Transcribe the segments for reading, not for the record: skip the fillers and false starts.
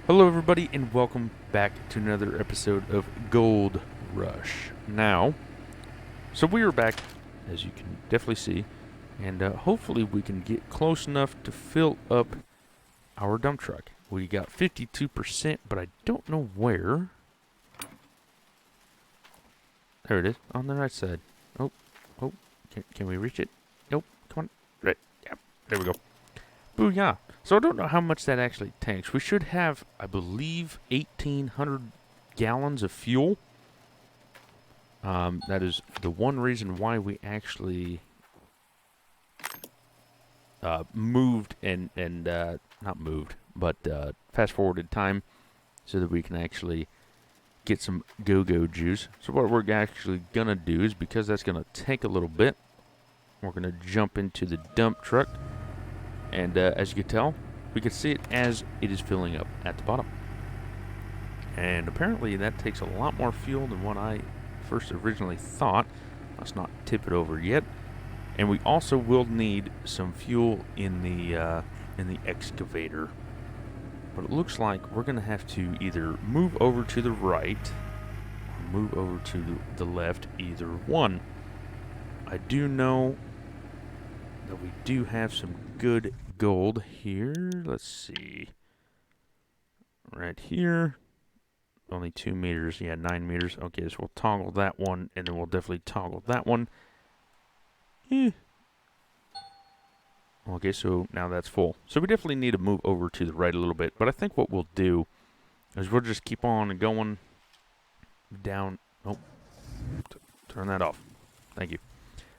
Hello, everybody, and welcome back to another episode of Gold Rush. Now, so we are back, as you can definitely see, and hopefully we can get close enough to fill up our dump truck. We got 52%, but I don't know where. There it is, on the right side. Oh, can we reach it? Nope, come on. Right, yeah, there we go. Booyah. So I don't know how much that actually tanks. We should have, I believe, 1,800 gallons of fuel. That is the one reason why we actually moved and not moved, but fast forwarded time so that we can actually get some go-go juice. So what we're actually going to do is, because that's going to take a little bit, we're going to jump into the dump truck. And as you can tell, we can see it as it is filling up at the bottom. And apparently that takes a lot more fuel than what I first originally thought. Let's not tip it over yet. And we also will need some fuel in the excavator. But it looks like we're going to have to either move over to the right or move over to the left, either one. I do know that we do have some good gold here. Let's see. Right here. Only 2 meters. Yeah, 9 meters. Okay, so we'll toggle that one, and then we'll definitely toggle that one. Okay, so now that's full. So we definitely need to move over to the right a little bit. But I think what we'll do is we'll just keep on going down. Oh, turn that off. Thank you.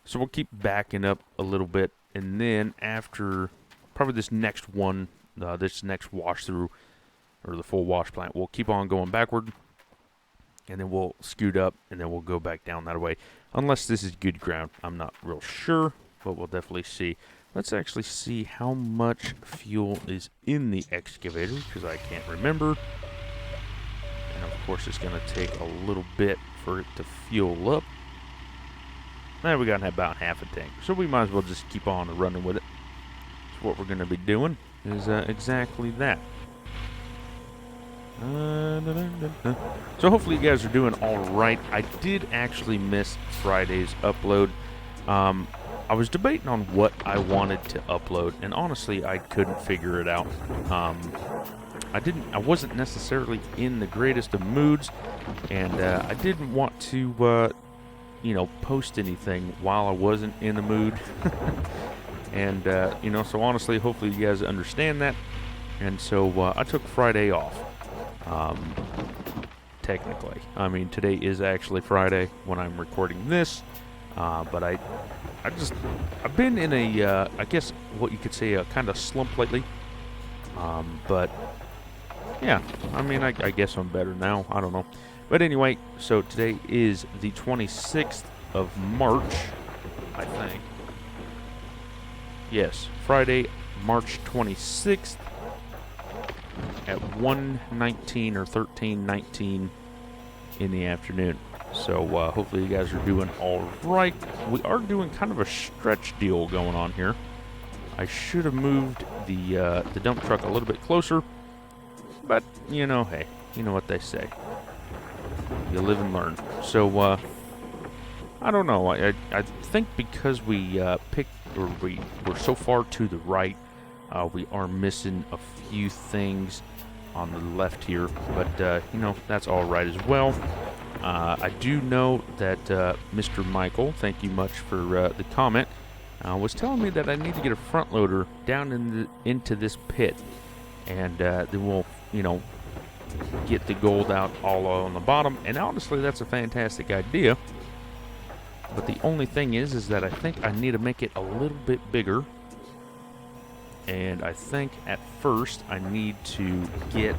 So we'll keep backing up a little bit, and then after probably this next one, this next wash through, or the full wash plant, we'll keep on going backward, and then we'll scoot up, and then we'll go back down that way. Unless this is good ground. I'm not real sure, but we'll definitely see. Let's actually see how much fuel is in the excavator, because I can't remember. And of course, it's going to take a little bit for it to fuel up. Now we got about half a tank, so we might as well just keep on running with it. So what we're going to be doing is exactly that. So hopefully you guys are doing all right. I did actually miss Friday's upload. I was debating on what I wanted to upload, and honestly, I couldn't figure it out. I wasn't necessarily in the greatest of moods, and I didn't want to post anything while I wasn't in the mood. And, so honestly, hopefully you guys understand that. And so I took Friday off, technically. I mean, today is actually Friday when I'm recording this, but I've been in a, I guess what you could say, a kind of slump lately. But, yeah, I mean, I guess I'm better now. I don't know. But anyway, so today is the 26th of March, I think. Yes, Friday, March 26th at 1:19 or 13:19 in the afternoon. So hopefully you guys are doing all right. We are doing kind of a stretch deal going on here. I should have moved the dump truck a little bit closer, but hey, you know what they say. You live and learn. So, I don't know. I think because we we're so far to the right, we are missing a few things on the left here. But, that's all right as well. I do know that Mr. Michael, thank you much for the comment, was telling me that I need to get a front loader down into this pit. And then we'll, get the gold out all on the bottom, and honestly that's a fantastic idea, but the only thing is that I think I need to make it a little bit bigger, and I think at first I need to get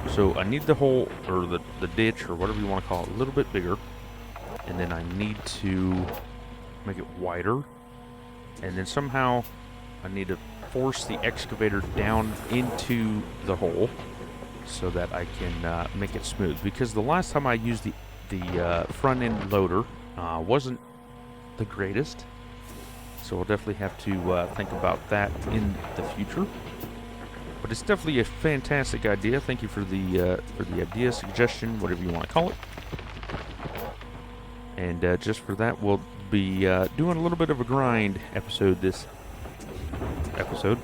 so I need the hole, or the ditch, or whatever you want to call it, a little bit bigger, and then I need to make it wider, and then somehow I need to force the excavator down into the hole so that I can make it smooth. Because the last time I used the front end loader wasn't the greatest, so we'll definitely have to think about that in the future. But it's definitely a fantastic idea. Thank you for the idea, suggestion, whatever you want to call it. And just for that, we'll be doing a little bit of a grind episode this episode.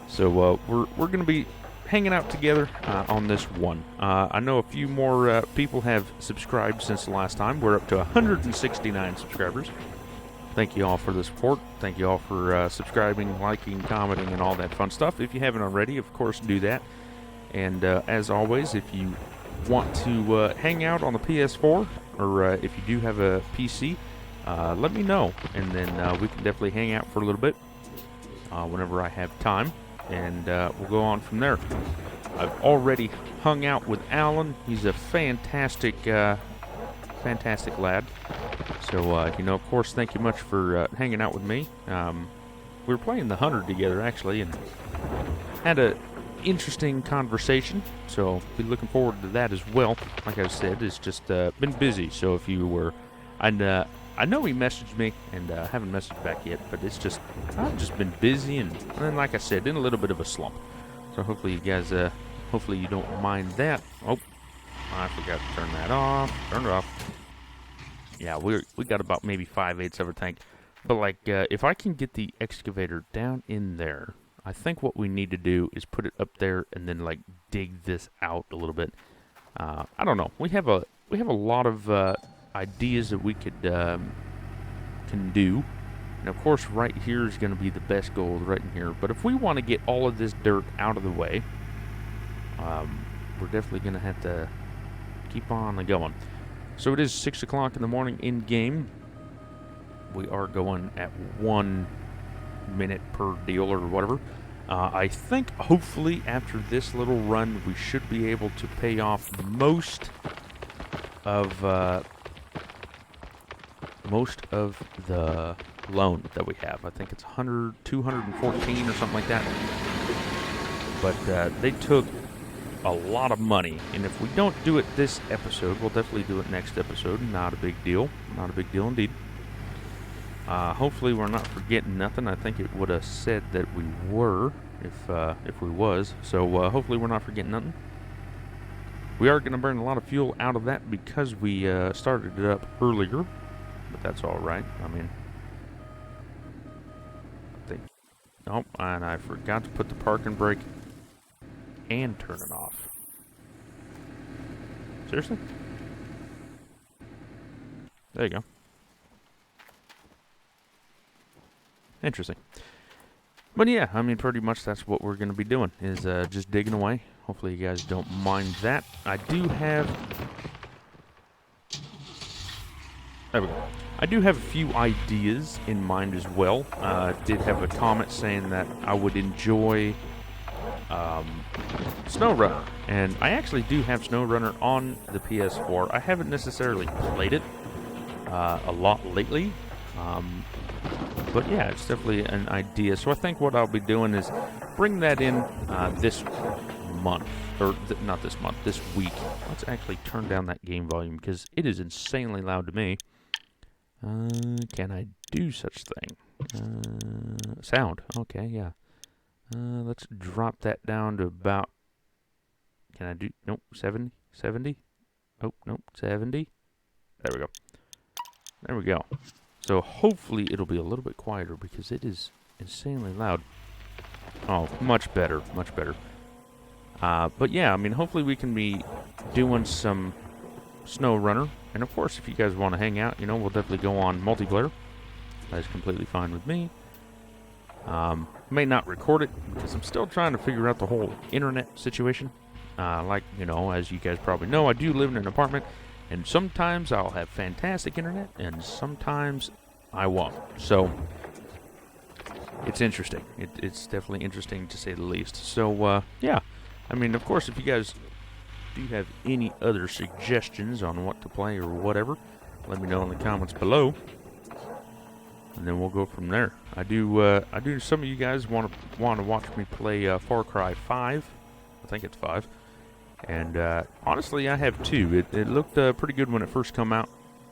So we're going to be hanging out together on this one. I know a few more people have subscribed since the last time. We're up to 169 subscribers. Thank you all for the support. Thank you all for subscribing, liking, commenting, and all that fun stuff. If you haven't already, of course, do that. And as always, if you want to hang out on the PS4, or if you do have a PC, let me know. And then we can definitely hang out for a little bit whenever I have time. And we'll go on from there. I've already hung out with Alan. He's a fantastic fantastic lad. So, you know, of course, thank you much for hanging out with me. We were playing the Hunter together, actually, and had a interesting conversation. So, be looking forward to that as well. Like I said, it's just been busy. So, if you were, I know he messaged me, and haven't messaged back yet, but it's just, I've just been busy, and then, like I said, in a little bit of a slump. So hopefully you guys, hopefully you don't mind that. Oh, I forgot to turn that off. Turn it off. Yeah, we got about maybe 5/8 of a tank. But, like, if I can get the excavator down in there, I think what we need to do is put it up there and then, like, dig this out a little bit. I don't know. We have a lot of ideas that we could can do, and of course right here is going to be the best gold right in here. But if we want to get all of this dirt out of the way, we're definitely going to have to keep on going. So it is 6 o'clock in the morning in game. We are going at 1 minute per deal or whatever. I think hopefully after this little run we should be able to pay off most of the loan that we have. I think it's 214 or something like that. But they took a lot of money, and if we don't do it this episode, we'll definitely do it next episode. Not a big deal. Not a big deal indeed. Hopefully we're not forgetting nothing. I think it would have said that we were if we was. So hopefully we're not forgetting nothing. We are going to burn a lot of fuel out of that because we started it up earlier. But that's all right. I mean, nope, and I forgot to put the parking brake and turn it off. Seriously? There you go. Interesting. But yeah, I mean, pretty much that's what we're going to be doing, is just digging away. Hopefully you guys don't mind that. I do have... There we go. I do have a few ideas in mind as well. Did have a comment saying that I would enjoy SnowRunner, and I actually do have SnowRunner on the PS4. I haven't necessarily played it a lot lately, but yeah, it's definitely an idea. So I think what I'll be doing is bring that in this month, or not this month, this week. Let's actually turn down that game volume because it is insanely loud to me. Can I do such thing? Sound. Okay, yeah. Let's drop that down to about... Can I do... Nope, 70? 70? Oh, nope, 70. There we go. There we go. So hopefully it'll be a little bit quieter because it is insanely loud. Oh, much better, much better. But yeah, I mean, hopefully we can be doing some SnowRunner. And of course, if you guys want to hang out, you know, we'll definitely go on multiplayer. That is completely fine with me. May not record it because I'm still trying to figure out the whole internet situation. Like, you know, as you guys probably know, I do live in an apartment, and sometimes I'll have fantastic internet, and sometimes I won't. So, it's interesting. It's definitely interesting to say the least. So, yeah. I mean, of course, if you guys do you have any other suggestions on what to play or whatever, let me know in the comments below, and then we'll go from there. I do some of you guys want to watch me play Far Cry 5. I think it's 5. And honestly, I have 2. It looked pretty good when it first come out,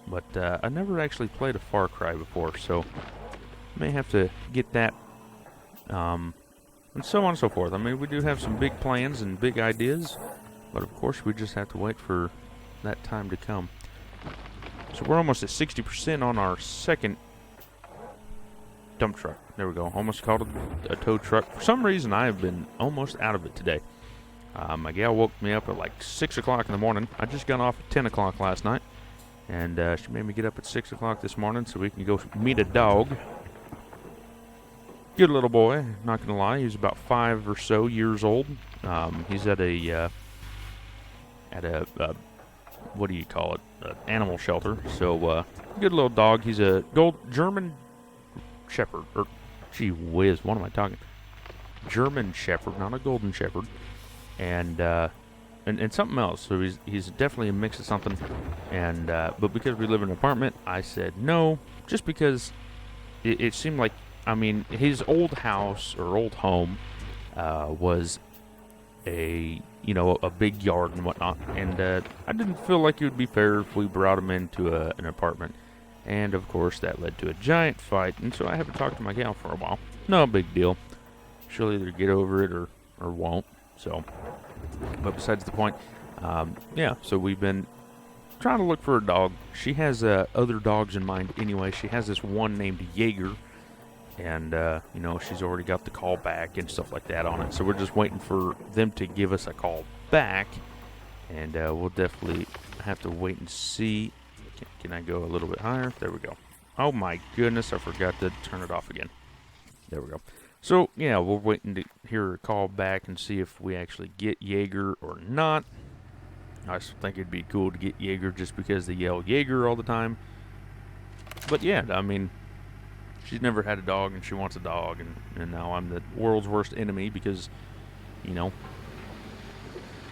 but I never actually played a Far Cry before, so may have to get that and so on and so forth. I mean, we do have some big plans and big ideas, but of course we just have to wait for that time to come. So we're almost at 60% on our second dump truck. There we go. Almost called it a tow truck. For some reason, I have been almost out of it today. My gal woke me up at like 6 o'clock in the morning. I just got off at 10 o'clock last night. And she made me get up at 6 o'clock this morning so we can go meet a dog. Good little boy, not going to lie. He's about 5 or so years old. He's at a what do you call it? Animal shelter. So, good little dog. He's a German Shepherd. Or, gee whiz, what am I talking? German Shepherd, not a Golden Shepherd. And something else. So he's definitely a mix of something. And but because we live in an apartment, I said no, just because it seemed like, I mean, his old house or old home was a big yard and whatnot, and I didn't feel like it would be fair if we brought him into an apartment. And of course that led to a giant fight, and so I haven't talked to my gal for a while. No big deal. She'll either get over it or won't. So, but besides the point, yeah, so we've been trying to look for a dog. She has other dogs in mind anyway. She has this one named Jaeger, and she's already got the call back and stuff like that on it. So we're just waiting for them to give us a call back, and we'll definitely have to wait and see. Can I go a little bit higher? There we go. Oh my goodness, I forgot to turn it off again. There we go. So, yeah, we're waiting to hear a call back and see if we actually get Jaeger or not. I still think it'd be cool to get Jaeger just because they yell Jaeger all the time. But, yeah, I mean, she's never had a dog and she wants a dog. And now I'm the world's worst enemy because,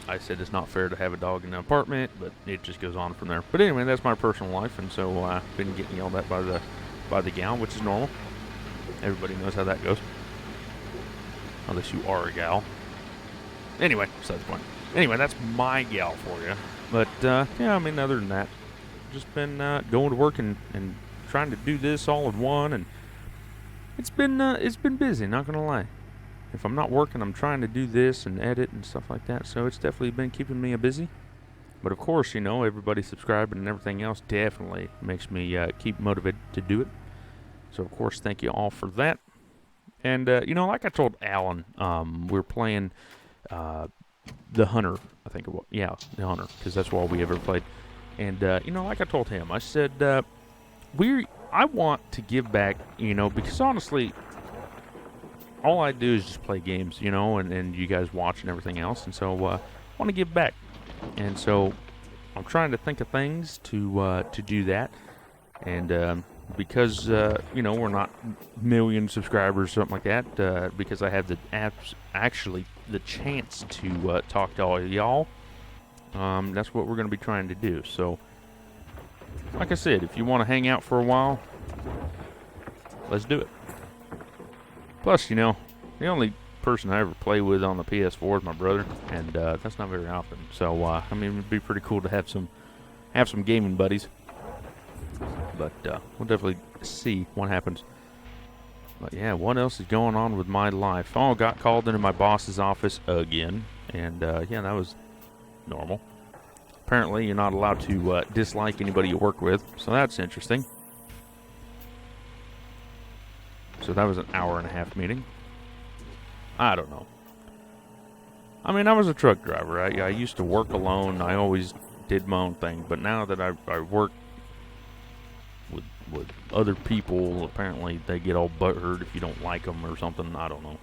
I said it's not fair to have a dog in an apartment, but it just goes on from there. But anyway, that's my personal life, and so I've been getting yelled at by the gal, which is normal. Everybody knows how that goes. Unless you are a gal. Anyway, besides the point. Anyway, that's my gal for you. But, yeah, I mean, other than that, just been going to work and trying to do this all in one, and it's been busy, not going to lie. If I'm not working, I'm trying to do this and edit and stuff like that, so it's definitely been keeping me busy. But, of course, everybody subscribing and everything else definitely makes me keep motivated to do it. So, of course, thank you all for that. And, like I told Alan, we're playing The Hunter, I think it was. Yeah, The Hunter, because that's all we ever played. And, like I told him, I said, I want to give back, because honestly, all I do is just play games, and you guys watch and everything else. And so I want to give back. And so I'm trying to think of things to do that. And because, we're not million subscribers or something like that, because I have the chance to talk to all of y'all, that's what we're going to be trying to do. So, like I said, if you want to hang out for a while, let's do it. Plus, the only person I ever play with on the PS4 is my brother, and that's not very often. So, it'd be pretty cool to have some gaming buddies. But we'll definitely see what happens. But yeah, what else is going on with my life? Oh, got called into my boss's office again, and yeah, that was normal. Apparently, you're not allowed to dislike anybody you work with, so that's interesting. So that was an hour-and-a-half meeting. I don't know. I mean, I was a truck driver. I used to work alone. I always did my own thing. But now that I work with other people, apparently they get all butthurt if you don't like them or something. I don't know.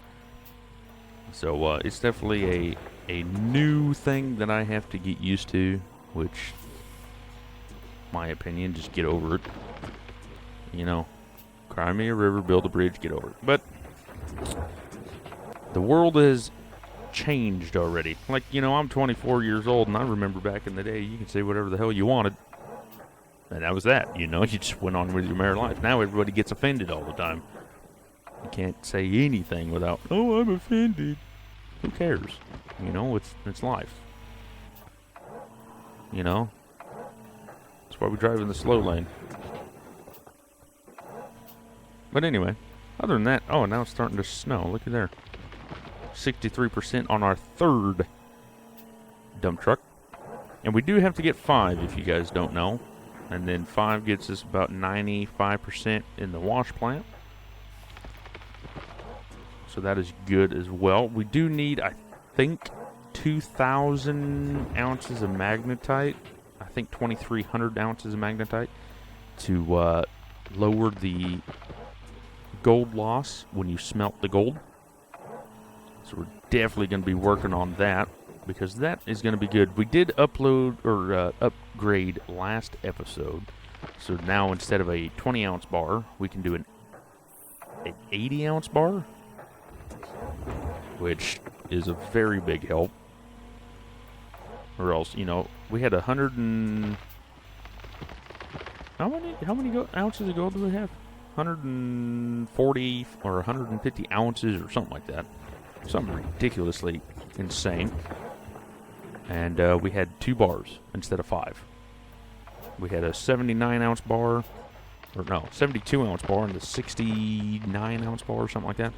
So it's definitely a new thing that I have to get used to, which, my opinion, just get over it. Cry me a river, build a bridge, get over it. But the world has changed already. Like, I'm 24 years old, and I remember back in the day, you can say whatever the hell you wanted. And that was that, you just went on with your married life. Now everybody gets offended all the time. You can't say anything without, oh, I'm offended. Who cares? It's life. That's why we drive in the slow lane. But anyway, other than that, oh, now it's starting to snow. Look at there. 63% on our third dump truck. And we do have to get 5 if you guys don't know. And then 5 gets us about 95% in the wash plant. So that is good as well. We do need, I think, 2,000 ounces of magnetite. I think 2,300 ounces of magnetite to lower the gold loss when you smelt the gold. So we're definitely going to be working on that, because that is going to be good. We did upload or upgrade last episode, so now instead of a 20-ounce bar, we can do an 80-ounce bar, which is a very big help. Or else, you know, we had 100 and... How many ounces of gold do we have? 140 or 150 ounces or something like that. Something ridiculously insane. And we had 2 bars instead of 5. We had a 79-ounce bar, or no, 72-ounce bar and a 69-ounce bar or something like that.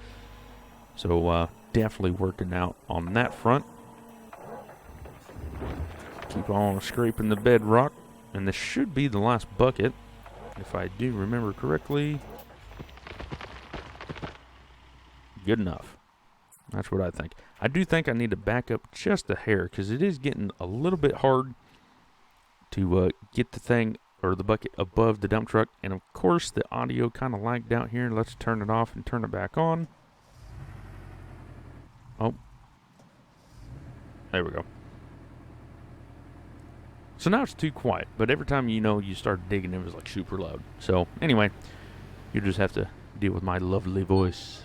So definitely working out on that front. Keep on scraping the bedrock, and this should be the last bucket, if I do remember correctly. Good enough. That's what I think. I do think I need to back up just a hair, because it is getting a little bit hard to get the thing, or the bucket, above the dump truck. And of course, the audio kind of lagged out here. Let's turn it off and turn it back on. Oh. There we go. So now it's too quiet, but every time you start digging, it was like super loud. So anyway, you just have to deal with my lovely voice.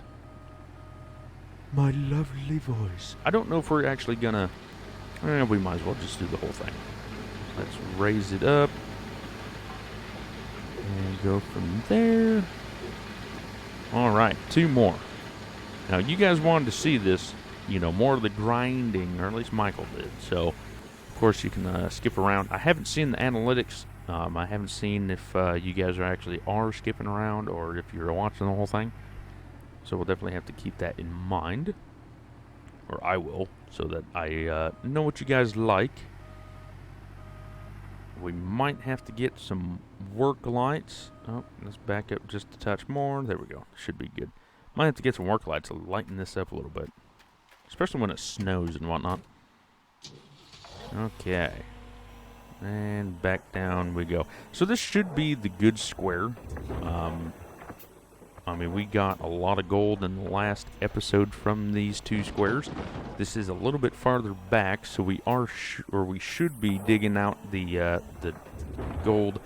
My lovely voice. I don't know if we're actually gonna... we might as well just do the whole thing. Let's raise it up. And go from there. Alright, 2 more. Now, you guys wanted to see this, more of the grinding, or at least Michael did. So, of course, you can skip around. I haven't seen the analytics. I haven't seen if you guys are skipping around, or if you're watching the whole thing. So we'll definitely have to keep that in mind. Or I will, so that I know what you guys like. We might have to get some work lights. Oh, let's back up just a touch more. There we go. Should be good. Might have to get some work lights to lighten this up a little bit. Especially when it snows and whatnot. Okay. And back down we go. So this should be the good square. We got a lot of gold in the last episode from these 2 squares. This is a little bit farther back, so we should be digging out the gold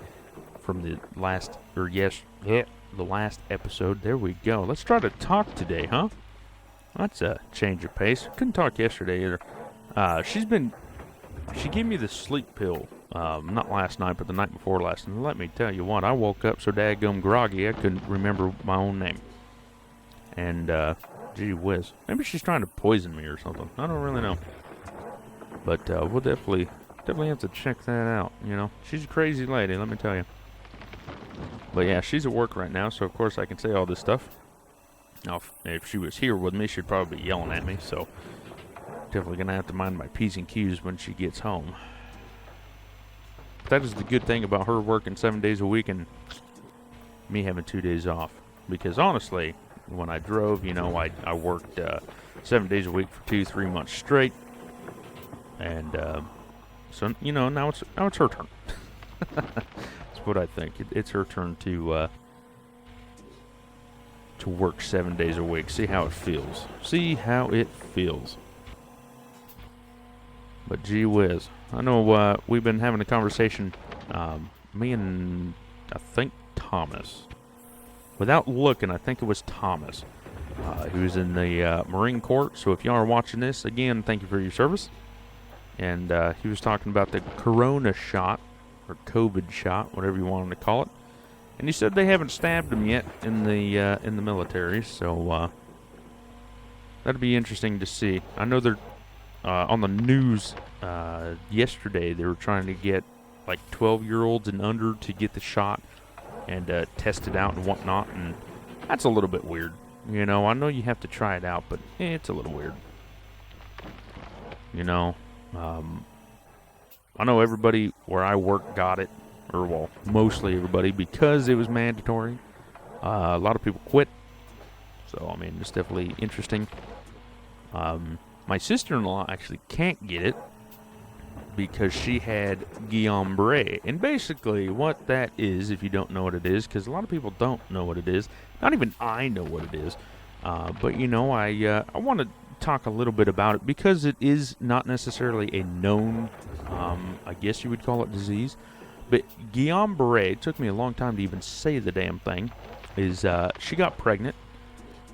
from the last, the last episode. There we go. Let's try to talk today, huh? That's a change of pace. Couldn't talk yesterday either. She gave me the sleep pill. Not last night, but the night before last. And let me tell you what, I woke up so daggum groggy I couldn't remember my own name. And, gee whiz. Maybe she's trying to poison me or something. I don't really know. But, we'll definitely have to check that out, She's a crazy lady, let me tell you. But yeah, she's at work right now, so of course I can say all this stuff. Now, if she was here with me, she'd probably be yelling at me, so definitely gonna have to mind my P's and Q's when she gets home. That is the good thing about her working 7 days a week and me having 2 days off. Because honestly, when I drove, I worked 7 days a week for 2-3 months straight. And so now it's her turn. That's what I think. It's her turn to work 7 days a week. See how it feels. But gee whiz. I know we've been having a conversation, me and I think Thomas. Without looking, I think it was Thomas. He was in the Marine Corps, so if y'all are watching this, again, thank you for your service. And he was talking about the Corona shot, or COVID shot, whatever you want to call it. And he said they haven't stabbed him yet in the military, so that'd be interesting to see. I know they're on the news yesterday. They were trying to get like 12-year-olds and under to get the shot and test it out and whatnot, and that's a little bit weird. I know you have to try it out, but it's a little weird. You know, um, I know everybody where I work got it, or well, mostly everybody, because it was mandatory. A lot of people quit, so I mean, it's definitely interesting. My sister-in-law actually can't get it because she had Guillain-Barré, and basically what that is, if you don't know what it is, because a lot of people don't know what it is. Not even I know what it is, but you know, I want to talk a little bit about it because it is not necessarily a known, I guess you would call it, disease. But Guillain-Barré, it took me a long time to even say the damn thing, is she got pregnant,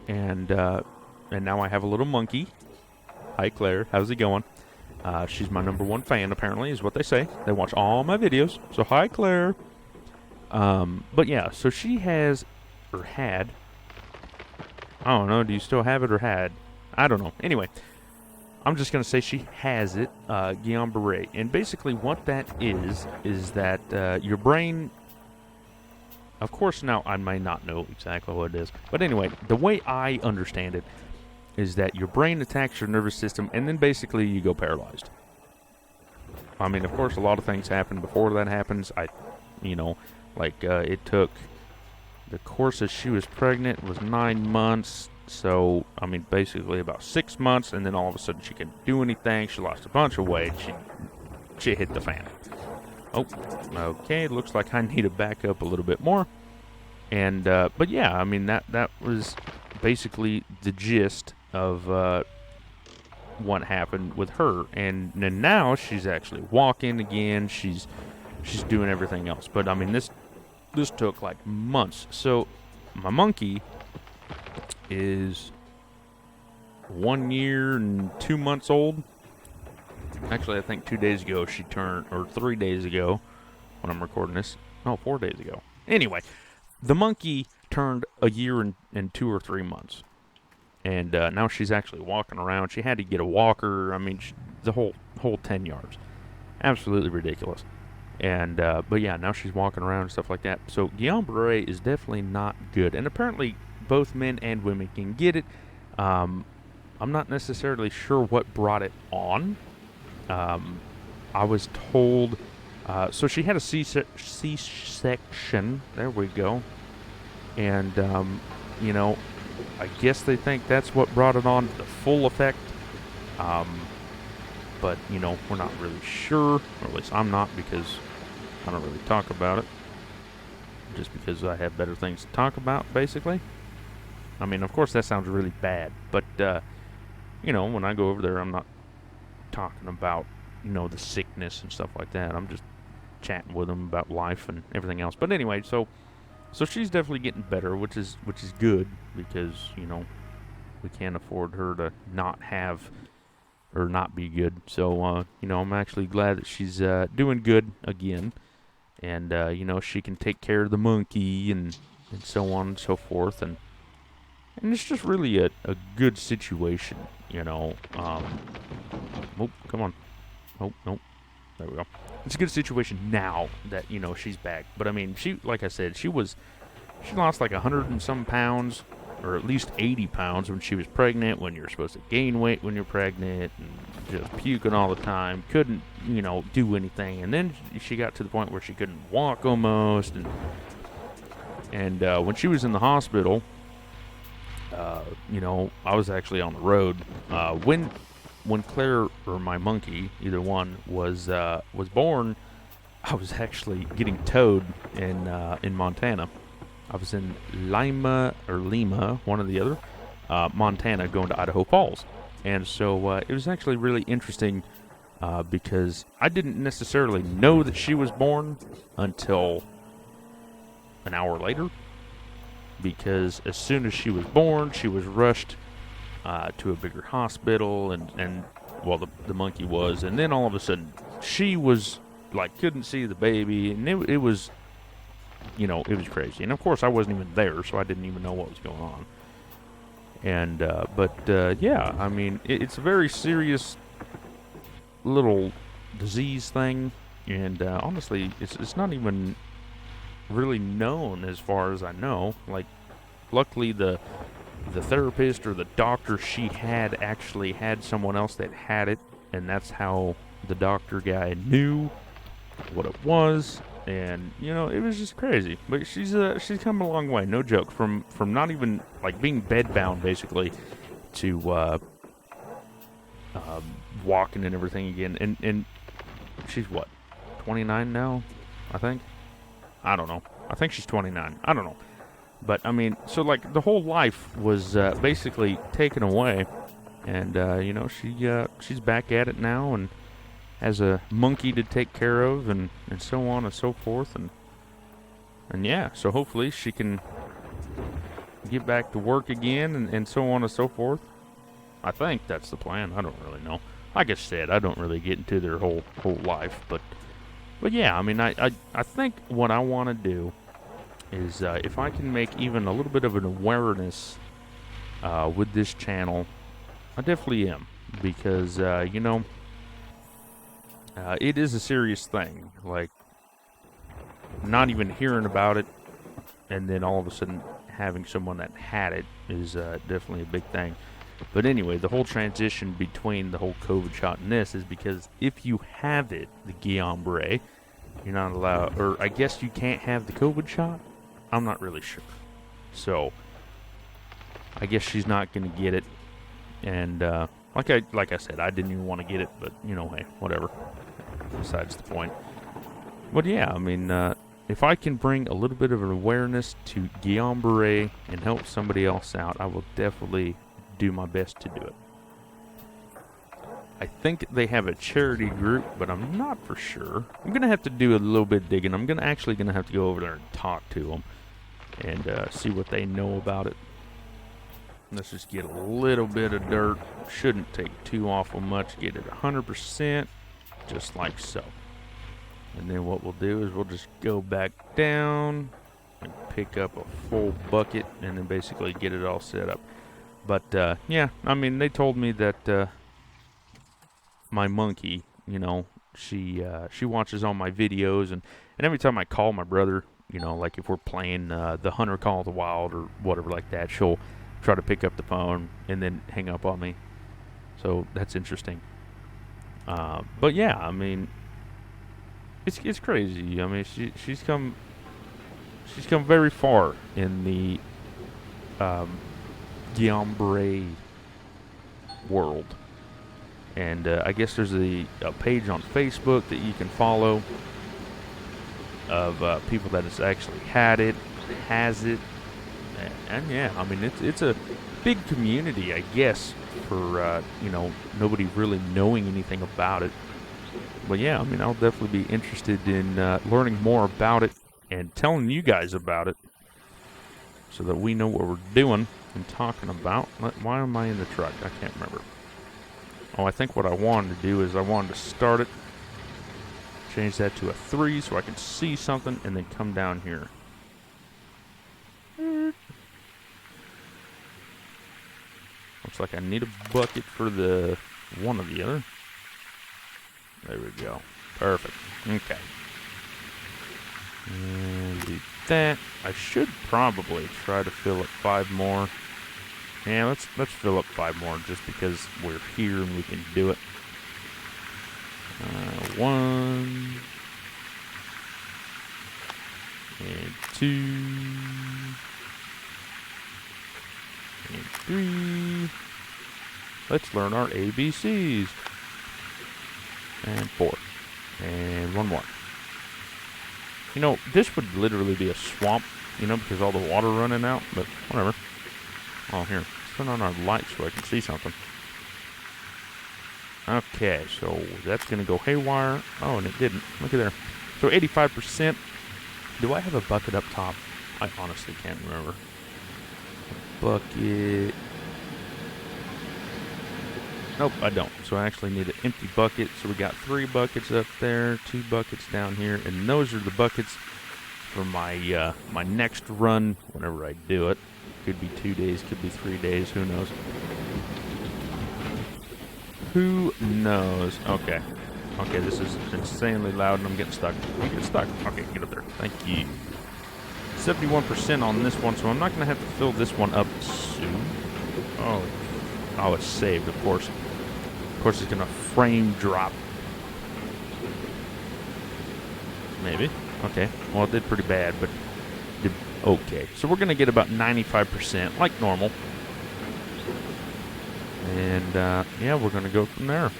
and now I have a little monkey. Hi Claire, how's it going? She's my #1 fan, apparently, is what they say. They watch all my videos. So, hi, Claire. But yeah, so she has, or had, I don't know, do you still have it or had? I don't know. Anyway, I'm just going to say she has it, Guillain-Barré. And basically what that is that your brain, of course now I may not know exactly what it is. But anyway, the way I understand it is that your brain attacks your nervous system, and then basically you go paralyzed. I mean, of course, a lot of things happen before that happens. It took, the course that she was pregnant was 9 months, so, I mean, basically about 6 months, and then all of a sudden she couldn't do anything. She lost a bunch of weight. She hit the fan. Oh, okay, looks like I need to back up a little bit more. And, but yeah, I mean, that was basically the gist of what happened with her, and now she's actually walking again. She's doing everything else, but I mean this took like months. So my monkey is 1 year and 2 months old. Actually, I think 2 days ago she turned, or 3 days ago when I'm recording this. No, 4 days ago. Anyway, the monkey turned a year and 2 or 3 months. And now she's actually walking around. She had to get a walker. I mean, the whole 10 yards. Absolutely ridiculous. And, but yeah, now she's walking around and stuff like that. So Guillain-Barré is definitely not good. And apparently both men and women can get it. I'm not necessarily sure what brought it on. I was told, so she had a C-section. There we go. And, you know, I guess they think that's what brought it on, the full effect. But, you know, we're not really sure, or at least I'm not, because I don't really talk about it. Just because I have better things to talk about, basically. I mean, of course, that sounds really bad, but, you know, when I go over there, I'm not talking about, you know, the sickness and stuff like that. I'm just chatting with them about life and everything else. But anyway, so she's definitely getting better, which is good, because, you know, we can't afford her to not have or not be good. So, you know, I'm actually glad that she's doing good again. And, you know, she can take care of the monkey and so on and so forth. And it's just really a good situation, you know. Oh, come on. Oh, no. There we go. It's a good situation now that, you know, she's back. But, I mean, like I said, she lost like 100 and some pounds, or at least 80 pounds when she was pregnant, when you're supposed to gain weight when you're pregnant, and just puking all the time, couldn't, you know, do anything. And then she got to the point where she couldn't walk almost, and when she was in the hospital, you know, I was actually on the road, when Claire or my monkey, either one, was born. I was actually getting towed in Montana. I was in Lima, one or the other, Montana, going to Idaho Falls. And so it was actually really interesting because I didn't necessarily know that she was born until an hour later. Because as soon as she was born, she was rushed to a bigger hospital, and well, the monkey was. And then all of a sudden, she was, like, couldn't see the baby, and it was, you know, it was crazy. And of course, I wasn't even there, so I didn't even know what was going on. And, yeah, I mean, it's a very serious little disease thing. And, honestly, it's not even really known as far as I know. Like, luckily, the therapist or the doctor she had actually had someone else that had it. and that's how the doctor guy knew what it was. And you know, it was just crazy. But she's come a long way, no joke. From not even like being bedbound basically to walking and everything again. And she's what, 29 now, I think. I don't know. I think she's 29. I don't know. But I mean, so like the whole life was basically taken away, and you know, she's back at it now and has a monkey to take care of, and so on and so forth, and yeah, so hopefully she can get back to work again, and so on and so forth. I think that's the plan. I don't really know. Like I said, I don't really get into their whole life, but yeah, I mean, I think what I want to do is if I can make even a little bit of an awareness with this channel, I definitely am, because you know, it is a serious thing. Like, not even hearing about it, and then all of a sudden having someone that had it is definitely a big thing. But anyway, the whole transition between the whole COVID shot and this is because if you have it, the Guillain-Barré, you're not allowed, or I guess you can't have the COVID shot? I'm not really sure. So, I guess she's not going to get it. And, like I said, I didn't even want to get it, but, you know, hey, whatever. Besides the point. But yeah, I mean, if I can bring a little bit of an awareness to Guillain-Barré and help somebody else out, I will definitely do my best to do it. I think they have a charity group, but I'm not for sure. I'm going to have to do a little bit of digging. I'm actually going to have to go over there and talk to them and see what they know about it. Let's just get a little bit of dirt. Shouldn't take too awful much. Get it 100%, just like so. And then what we'll do is we'll just go back down and pick up a full bucket and then basically get it all set up. But, yeah, I mean, they told me that my monkey, you know, she watches all my videos, and every time I call my brother, you know, like if we're playing the Hunter Call of the Wild or whatever like that, she'll try to pick up the phone and then hang up on me. So that's interesting. But yeah, I mean, it's crazy. I mean, she's come very far in the Guillain-Barré world. And I guess there's a page on Facebook that you can follow of people that has actually had it, has it, and yeah, I mean, it's a big community, I guess, for you know, nobody really knowing anything about it. But yeah, I mean, I'll definitely be interested in learning more about it and telling you guys about it, so that we know what we're doing and talking about. Why am I in the truck? I can't remember. Oh, I think what I wanted to do is I wanted to start it, change that to a 3 so I can see something, and then come down here. Looks like I need a bucket for the one or the other. There we go. Perfect. Okay. And do that. I should probably try to fill up 5 more. Yeah, let's fill up 5 more just because we're here and we can do it. 1 and 2 and 3. Let's learn our ABCs. And 4 and 1 more. You know, this would literally be a swamp, you know, because all the water running out, but whatever. Oh, here. Let's turn on our lights so I can see something. Okay, so that's going to go haywire. Oh, and it didn't. Look at there. So 85%. Do I have a bucket up top? I honestly can't remember. A bucket. Nope, I don't. So I actually need an empty bucket. So we got 3 buckets up there, 2 buckets down here, and those are the buckets for my my next run whenever I do it. Could be 2 days, could be 3 days, who knows? Who knows? Okay. Okay, this is insanely loud and I'm getting stuck. I'm getting stuck. Okay, get up there. Thank you. 71% on this one, so I'm not going to have to fill this one up soon. Oh, it's saved, of course. Of course, it's going to frame drop. Maybe. Okay. Well, it did pretty bad, but did okay. So we're going to get about 95%, like normal. And, yeah, we're going to go from there.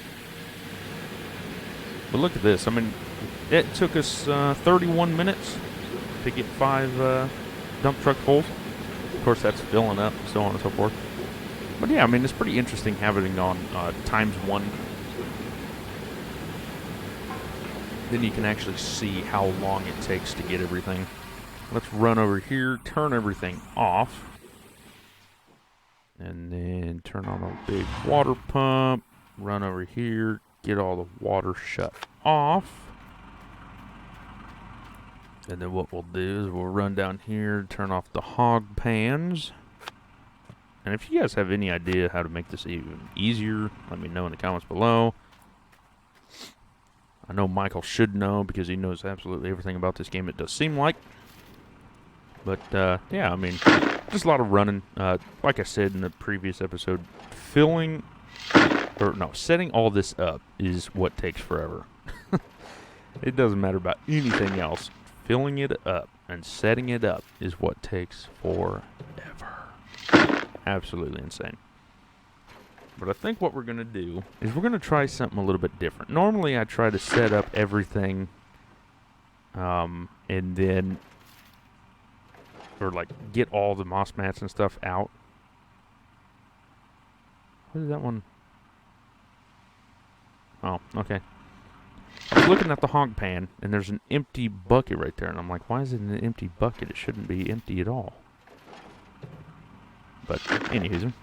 But look at this. I mean, it took us 31 minutes to get 5 dump truck fulls. Of course, that's filling up, so on and so forth. But yeah, I mean, it's pretty interesting having it on ×1. Then you can actually see how long it takes to get everything. Let's run over here, turn everything off. And then turn on a big water pump. Run over here, get all the water shut off. And then what we'll do is we'll run down here, turn off the hog pans. And if you guys have any idea how to make this even easier, let me know in the comments below. I know Michael should know because he knows absolutely everything about this game, it does seem like. But, yeah, I mean, just a lot of running. Like I said in the previous episode, setting all this up is what takes forever. It doesn't matter about anything else. Filling it up and setting it up is what takes forever. Absolutely insane. But I think what we're going to do is we're going to try something a little bit different. Normally I try to set up everything and then, or like get all the moss mats and stuff out. What is that one? Oh, okay. I was looking at the hog pan and there's an empty bucket right there and I'm like, why is it an empty bucket? It shouldn't be empty at all. But anywho,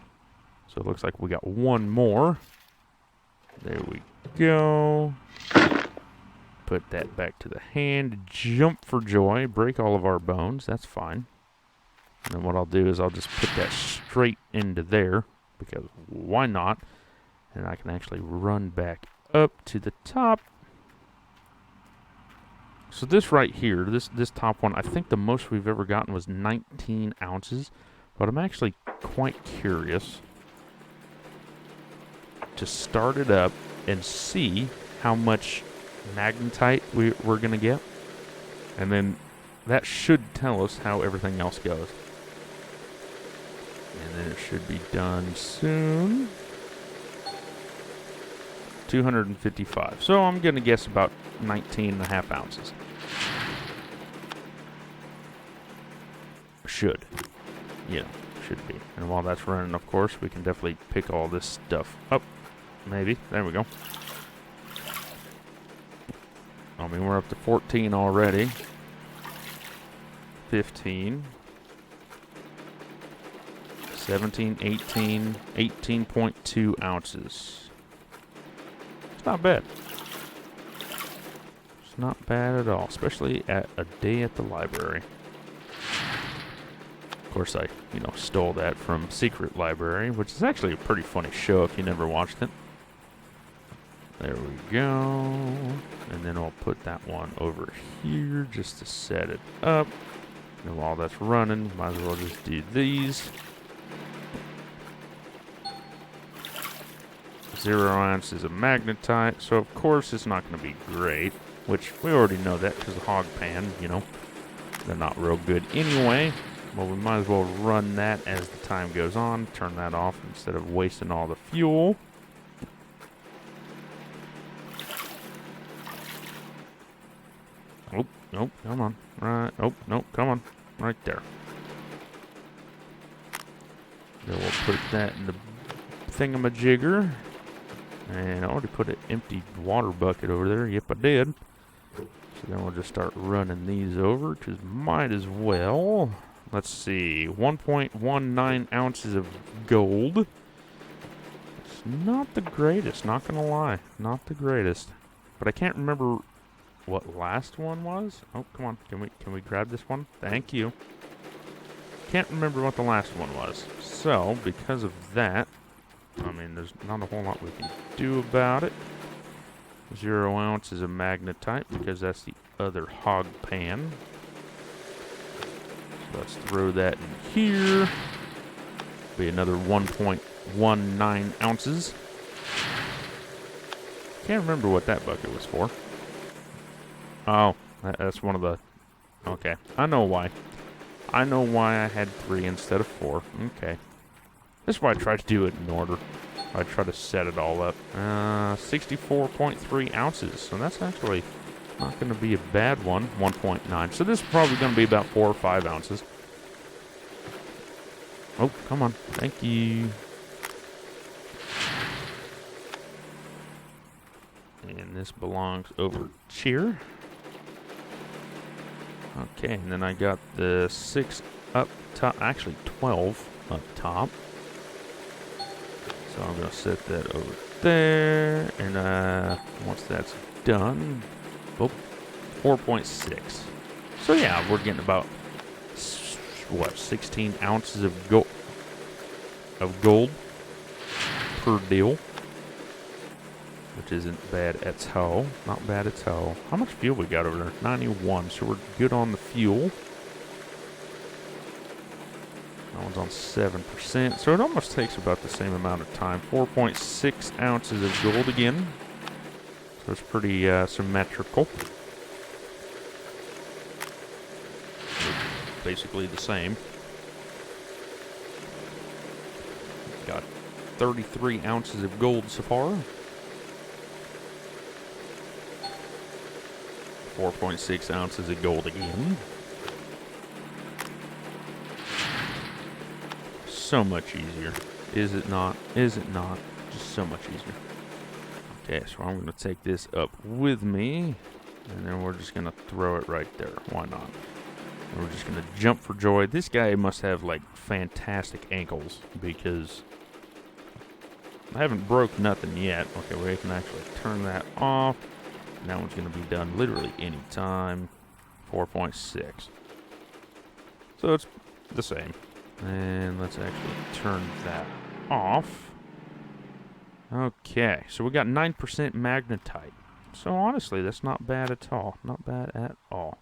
so it looks like we got one more. There we go. Put that back to the hand. Jump for joy. Break all of our bones. That's fine. And then what I'll do is I'll just put that straight into there because why not? And I can actually run back up to the top. So this right here, this top one, I think the most we've ever gotten was 19 ounces. But I'm actually quite curious to start it up and see how much magnetite we're going to get. And then that should tell us how everything else goes. And then it should be done soon. 255. So I'm going to guess about 19.5 ounces. Should. Yeah, should be. And while that's running, of course, we can definitely pick all this stuff up. Maybe. There we go. I mean, we're up to 14 already. 15. 17, 18, 18.2 ounces. It's not bad. It's not bad at all, especially at a day at the library. Of course, I, stole that from Secret Library, which is actually a pretty funny show if you never watched it. There we go. And then I'll put that one over here just to set it up. And while that's running, might as well just do these. 0 ounces of magnetite, so of course it's not going to be great, which we already know that because the hog pan, they're not real good anyway. Well, we might as well run that as the time goes on. Turn that off instead of wasting all the fuel. Oh, nope, come on. Right, oh, nope, come on. Right there. Then we'll put that in the thingamajigger. And I already put an empty water bucket over there. Yep, I did. So then we'll just start running these over, because might as well. Let's see, 1.19 ounces of gold. It's not the greatest, not gonna lie. Not the greatest. But I can't remember what last one was. Oh, come on. Can we grab this one? Thank you. Can't remember what the last one was. So, because of that, I mean, there's not a whole lot we can do about it. 0 ounces of magnetite, because that's the other hog pan. Let's throw that in here. Be another 1.19 ounces. Can't remember what that bucket was for. Oh, that's one of the... Okay, I know why. I know why I had 3 instead of 4. Okay. This is why I try to do it in order. I try to set it all up. 64.3 ounces. So that's actually not going to be a bad one. 1.9. So this is probably going to be about 4 or 5 ounces. Oh, come on. Thank you. And this belongs over here. Okay, and then I got the 6 up top. Actually, 12 up top. So I'm going to set that over there. And once that's done, oh, 4.6. So yeah, we're getting about, what, 16 ounces of gold per deal. Which isn't bad at all. Not bad at all. How much fuel we got over there? 91. So we're good on the fuel. That one's on 7%. So it almost takes about the same amount of time. 4.6 ounces of gold again. So it's pretty symmetrical. Basically the same. Got 33 ounces of gold so far. 4.6 ounces of gold again. So much easier. Is it not? Is it not? Just so much easier. Okay, so I'm going to take this up with me. And then we're just going to throw it right there. Why not? And we're just going to jump for joy. This guy must have, like, fantastic ankles. Because I haven't broke nothing yet. Okay, we can actually turn that off. And that one's going to be done literally any time. 4.6. So it's the same. And let's actually turn that off. Okay, so we got 9% magnetite. So honestly, that's not bad at all. Not bad at all.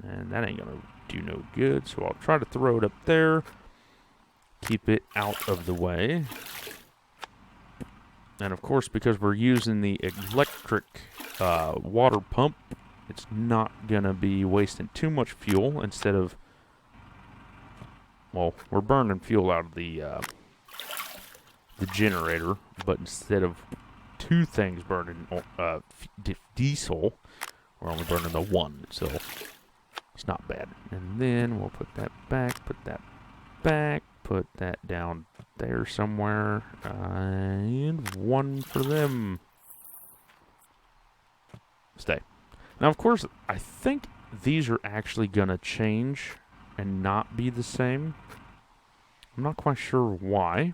And that ain't going to do no good. So I'll try to throw it up there. Keep it out of the way. And of course, because we're using the electric water pump, it's not going to be wasting too much fuel instead of, well, we're burning fuel out of the generator, but instead of 2 things burning diesel, we're only burning the 1, so it's not bad. And then we'll put that back, put that down there somewhere, and 1 for them. Stay. Now, of course, I think these are actually going to change and not be the same. I'm not quite sure why.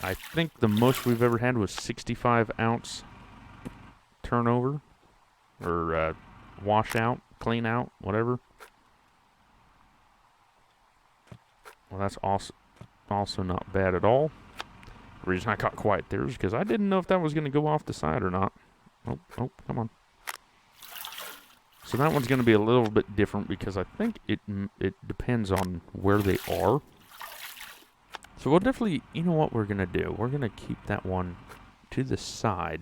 I think the most we've ever had was 65 ounce turnover, or wash out, clean out, whatever. Well, that's also not bad at all. The reason I got quiet there is because I didn't know if that was going to go off the side or not. Oh, come on. So that one's going to be a little bit different because I think it depends on where they are. So we'll definitely, you know what we're going to do? We're going to keep that one to the side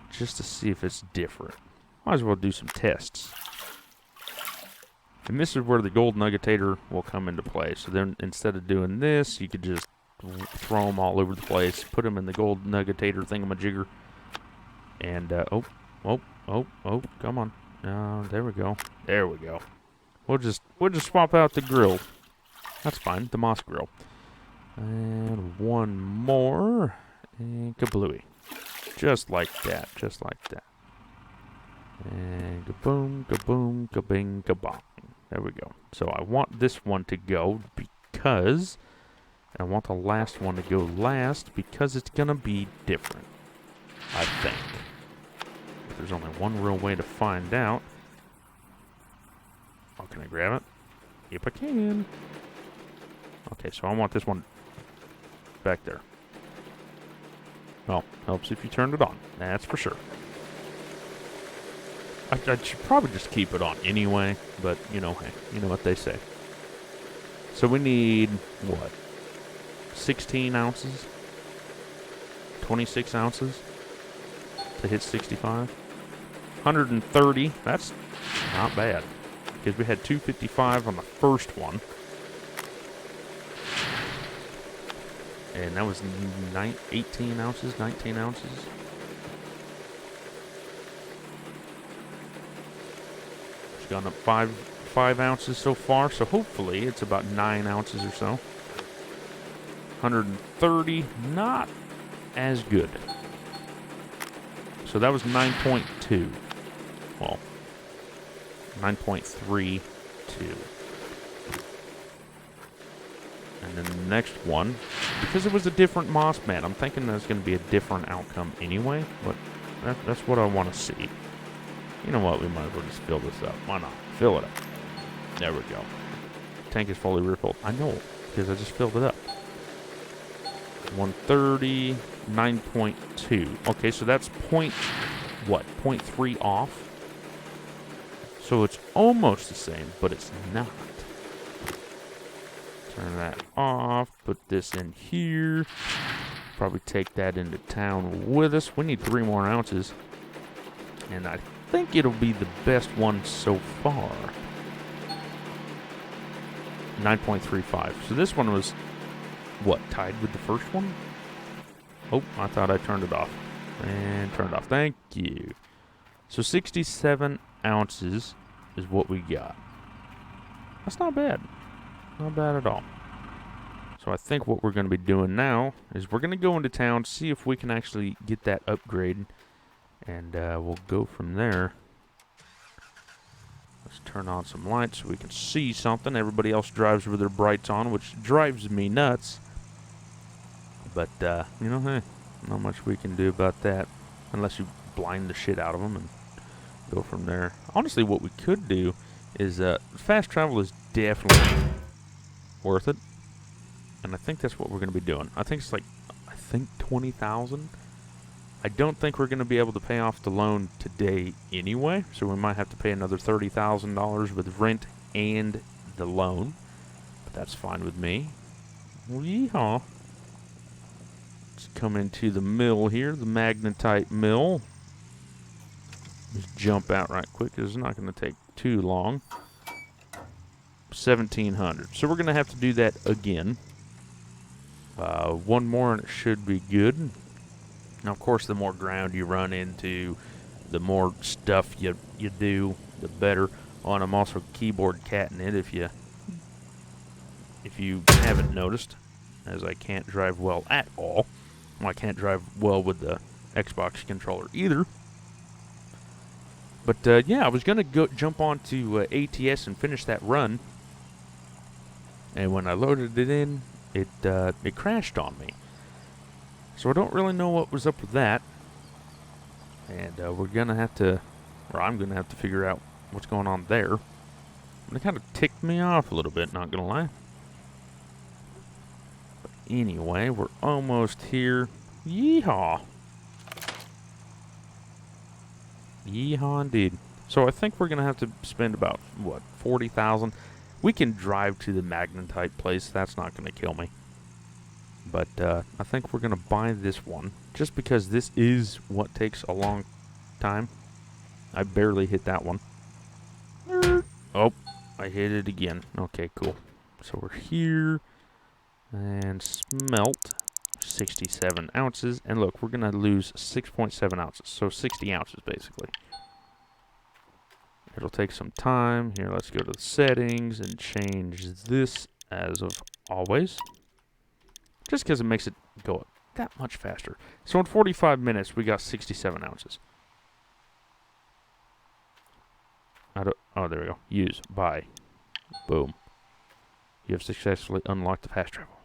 just to see if it's different. Might as well do some tests. And this is where the gold nuggetator will come into play. So then instead of doing this, you could just throw them all over the place, put them in the gold nuggetator thingamajigger. And, oh, come on. There we go. There we go. We'll just swap out the grill. That's fine, the Moss grill. And 1 more. And kablooey. Just like that, just like that. And kaboom, kaboom, kabing, kabong. There we go. So I want this one to go because I want the last one to go last because it's going to be different, I think. But there's only one real way to find out. Oh, can I grab it? Yep, I can. Okay, so I want this one back there. Well, helps if you turn it on. That's for sure. I should probably just keep it on anyway, but, you know, hey, you know what they say. So we need, what, 16 ounces? 26 ounces to hit 65. 130, that's not bad. Because we had 255 on the first one. And that was 18 ounces, 19 ounces. It's gone up 5 ounces so far, so hopefully it's about 9 ounces or so. 130, not as good. So that was 9.2. Well, 9.32. And then the next one, because it was a different moss mat, I'm thinking there's going to be a different outcome anyway, but that's what I want to see. You know what, we might as well just fill this up. Why not? Fill it up. There we go. Tank is fully refilled. I know, because I just filled it up. 130, 9.2. Okay, so that's 0.3 off? So it's almost the same, but it's not. Turn that off, put this in here. Probably take that into town with us. We need 3 more ounces. And I think it'll be the best one so far. 9.35. So this one was, what, tied with the first one? Oh, I thought I turned it off. And turned off. Thank you. So 67 ounces is what we got. That's not bad. Not bad at all. So I think what we're going to be doing now is we're going to go into town, see if we can actually get that upgrade, and we'll go from there. Let's turn on some lights so we can see something. Everybody else drives with their brights on, which drives me nuts. But, you know, hey, not much we can do about that unless you blind the shit out of them and go from there. Honestly, what we could do is fast travel is definitely worth it. And I think that's what we're going to be doing. I think it's like, 20,000. I don't think we're going to be able to pay off the loan today anyway, so we might have to pay another $30,000 with rent and the loan. But that's fine with me. Yeehaw. Let's come into the mill here, the magnetite mill. Just jump out right quick. It's not going to take too long. 1,700. So we're going to have to do that again. One more and it should be good. Now, of course, the more ground you run into, the more stuff you do, the better. Oh, and I'm also keyboard catting it if you haven't noticed, as I can't drive well at all. Well, I can't drive well with the Xbox controller either. But yeah, I was gonna jump onto ATS and finish that run, and when I loaded it in, it crashed on me. So I don't really know what was up with that, and we're gonna have to, or I'm gonna have to figure out what's going on there. And it kind of ticked me off a little bit, not gonna lie. But anyway, we're almost here. Yeehaw! Yeehaw indeed. So I think we're gonna have to spend about, what, 40,000. We can drive to the magnetite place. That's not gonna kill me. But I think we're gonna buy this one just because this is what takes a long time. I barely hit that one. Oh, I hit it again. Okay, cool. So we're here and smelt 67 ounces. And look, we're gonna lose 6.7 ounces. So 60 ounces basically. It'll take some time. Here, let's go to the settings and change this as of always. Just because it makes it go up that much faster. So in 45 minutes, we got 67 ounces. Oh, there we go. Use. Buy. Boom. You have successfully unlocked the fast travel.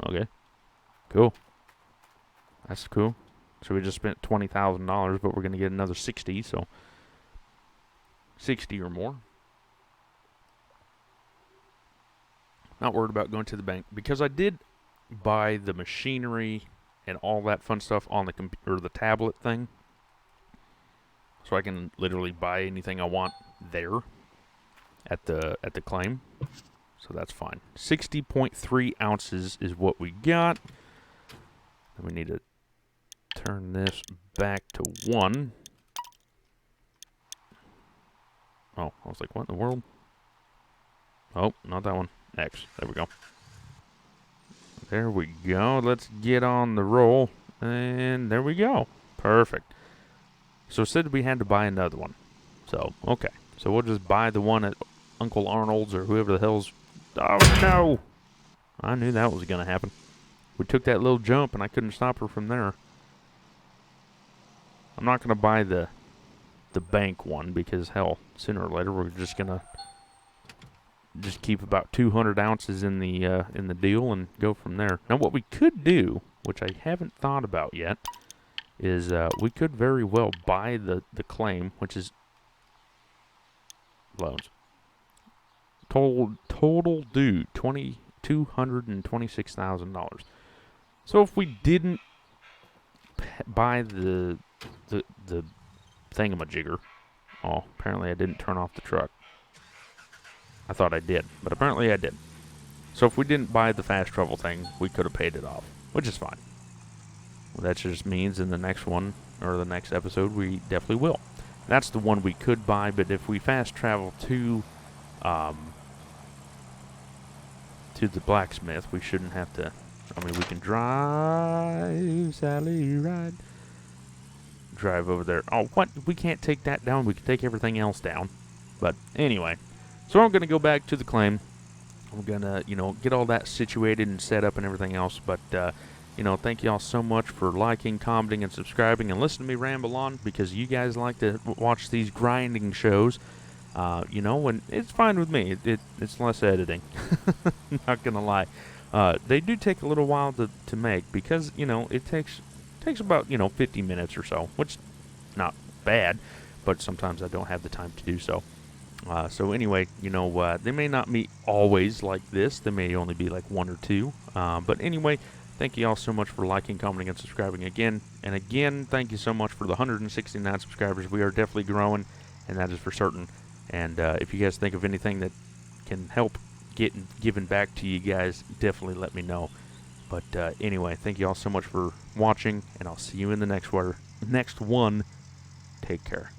Okay. Cool. That's cool. So we just spent $20,000, but we're going to get another 60, so 60 or more. Not worried about going to the bank because I did buy the machinery and all that fun stuff on the computer, or the tablet thing, so I can literally buy anything I want there at the claim. So that's fine. 60.3 ounces is what we got. And we need to turn this back to 1. Oh, I was like, what in the world? Oh, not that one. X. There we go. There we go. Let's get on the roll. And there we go. Perfect. So it said we had to buy another one. So, okay. So we'll just buy the one at Uncle Arnold's or whoever the hell's... Oh, no! I knew that was going to happen. We took that little jump, and I couldn't stop her from there. I'm not going to buy the bank one because, hell, sooner or later we're just going to just keep about 200 ounces in the deal and go from there. Now, what we could do, which I haven't thought about yet, is we could very well buy the claim, which is loans. Total due $226,000. So if we didn't buy the thingamajigger, oh, apparently I didn't turn off the truck. I thought I did, but apparently I didn't. So if we didn't buy the fast travel thing, we could have paid it off, which is fine. Well, that just means in the next one, or the next episode, we definitely will. That's the one we could buy, but if we fast travel to the blacksmith, we shouldn't have to. I mean, we can drive, Sally, ride. Drive over there. Oh, what? We can't take that down. We can take everything else down. But anyway, so I'm going to go back to the claim. I'm going to, get all that situated and set up and everything else. But, thank you all so much for liking, commenting, and subscribing, and listening to me ramble on because you guys like to watch these grinding shows. And it's fine with me. It's less editing. Not going to lie. They do take a little while to make because, it takes about, 50 minutes or so, which not bad, but sometimes I don't have the time to do so. So anyway, they may not be always like this. They may only be like 1 or 2. But anyway, thank you all so much for liking, commenting, and subscribing again. And again, thank you so much for the 169 subscribers. We are definitely growing, and that is for certain. And if you guys think of anything that can help giving back to you guys, definitely let me know. But anyway, thank you all so much for watching, and I'll see you in the next one. Take care.